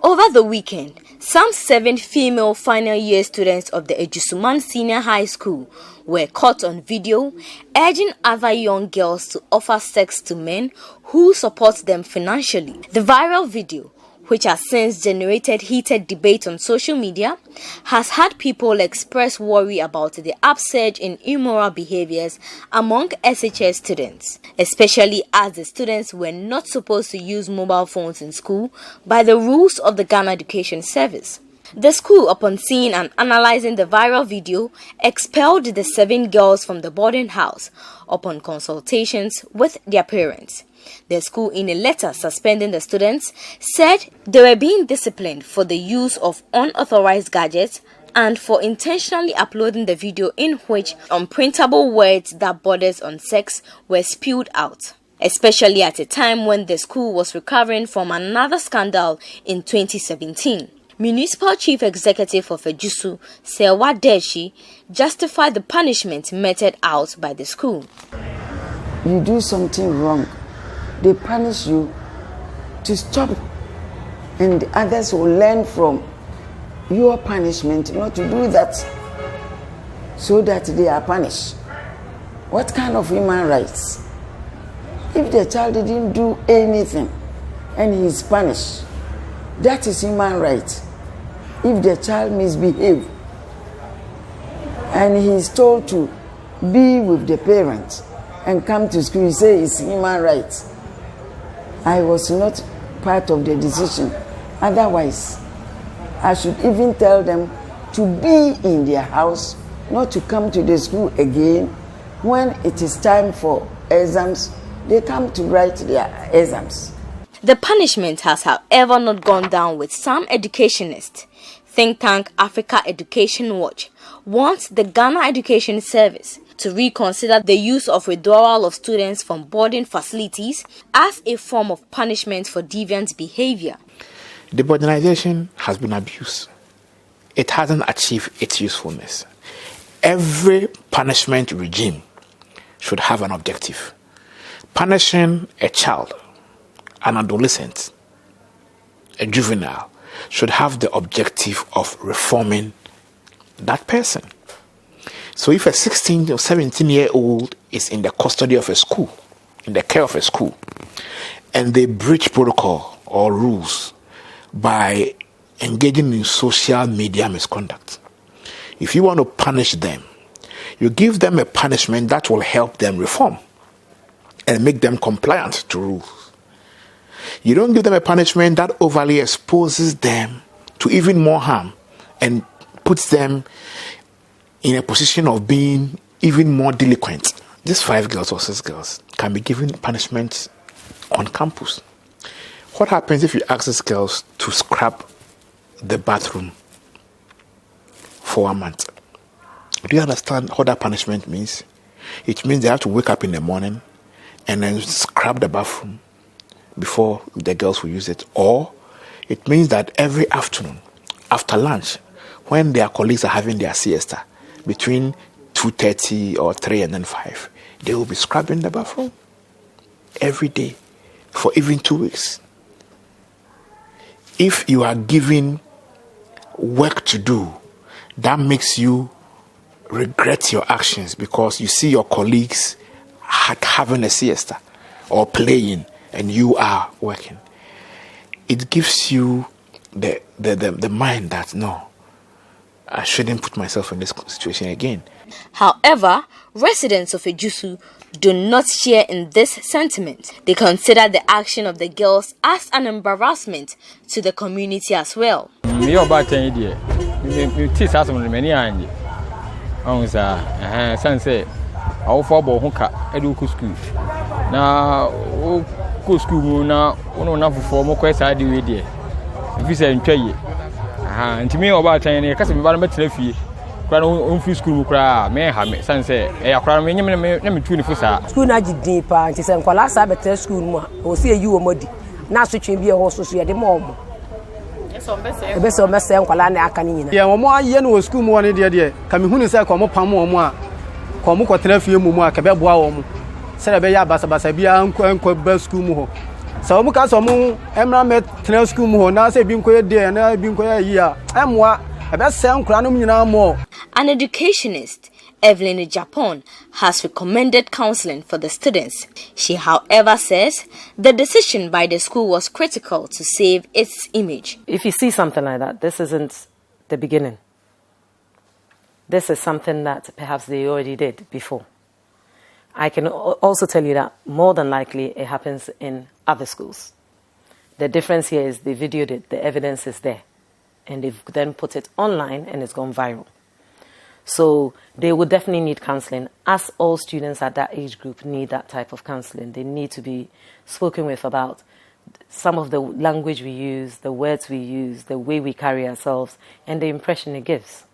Over the weekend, some 7 female final year students of the Ejisuman Senior High School were caught on video urging other young girls to offer sex to men who support them financially. The viral video, which has since generated heated debate on social media, has had people express worry about the upsurge in immoral behaviors among SHS students, especially as the students were not supposed to use mobile phones in school by the rules of the Ghana Education Service. The school, upon seeing and analyzing the viral video, expelled the 7 girls from the boarding house upon consultations with their parents. The school, in a letter suspending the students, said they were being disciplined for the use of unauthorized gadgets and for intentionally uploading the video in which unprintable words that borders on sex were spewed out, especially at a time when the school was recovering from another scandal in 2017. Municipal Chief Executive of Ejisu, Sewa Deshi, justified the punishment meted out by the school. You do something wrong, they punish you to stop, and the others will learn from your punishment not to do that, so that they are punished. What kind of human rights? If the child didn't do anything and he is punished, that is human rights. If the child misbehaves and he is told to be with the parents and come to school, you say it's human rights. I was not part of the decision. Otherwise, I should even tell them to be in their house, not to come to the school again. When it is time for exams, they come to write their exams. The punishment has, however, not gone down with some educationists. Think tank Africa Education Watch wants the Ghana Education Service to reconsider the use of withdrawal of students from boarding facilities as a form of punishment for deviant behavior. The boardingization has been abused. It hasn't achieved its usefulness. Every punishment regime should have an objective. Punishing a child, an adolescent, a juvenile, should have the objective of reforming that person. So if a 16 or 17-year-old is in the custody of a school, in the care of a school, and they breach protocol or rules by engaging in social media misconduct, if you want to punish them, you give them a punishment that will help them reform and make them compliant to rules. You don't give them a punishment that overly exposes them to even more harm and puts them in a position of being even more delinquent. These 5 girls or 6 girls can be given punishment on campus. What happens if you ask these girls to scrub the bathroom for 1 month? Do you understand what that punishment means? It means they have to wake up in the morning and then scrub the bathroom before the girls will use it. Or it means that every afternoon, after lunch, when their colleagues are having their siesta, between 2:30 or 3 and then 5, they will be scrubbing the bathroom every day for even 2 weeks. If you are given work to do, that makes you regret your actions because you see your colleagues having a siesta or playing and you are working. It gives you the mind that, no, I shouldn't put myself in this situation again. However, residents of Ejisu do not share in this sentiment. They consider the action of the girls as an embarrassment to the community as well. School now, no for more questions. If you say, and to me about 10 years, because I'm about to leave you. School cry, may have me, sunset, a crime, me 24. School not deep, and it's a last Sabbath school, or see you a muddy. Now switching be a horse at the moment. The best of myself, Colana Canina. Yeah, more yen school more dear. Coming who is a common palm or more. Comuco telephone, Cabebo, Sarabia Basabia, and best school. So mu ka so mu emra met tena school mu ho na say bi nkoye dey na bi nkoye yi a emwa ebe se nkura no nyina mo. An educationist, Evelyn Japan, has recommended counseling for the students. She, however, says the decision by the school was critical to save its image. If you see something like that, this isn't the beginning. This is something that perhaps they already did before. I can also tell you that more than likely it happens in other schools. The difference here is they videoed it, the evidence is there, and they've then put it online and it's gone viral. So they would definitely need counseling, as all students at that age group need that type of counseling. They need to be spoken with about some of the language we use, the words we use, the way we carry ourselves, and the impression it gives.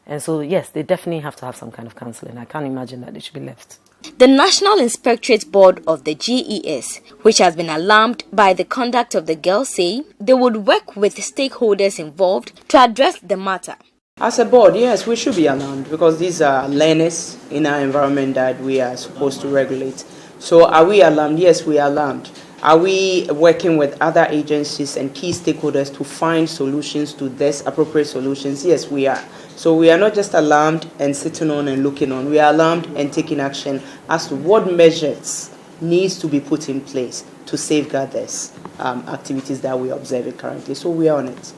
And so, yes, they definitely have to have some kind of counseling. I can't imagine that they should be left. The National Inspectorate Board of the GES, which has been alarmed by the conduct of the girls, say they would work with stakeholders involved to address the matter. As a board, yes, we should be alarmed because these are learners in our environment that we are supposed to regulate. So are we alarmed? Yes, we are alarmed. Are we working with other agencies and key stakeholders to find solutions to this, appropriate solutions? Yes, we are. So we are not just alarmed and sitting on and looking on. We are alarmed and taking action as to what measures needs to be put in place to safeguard this activities that we are observing currently. So we are on it.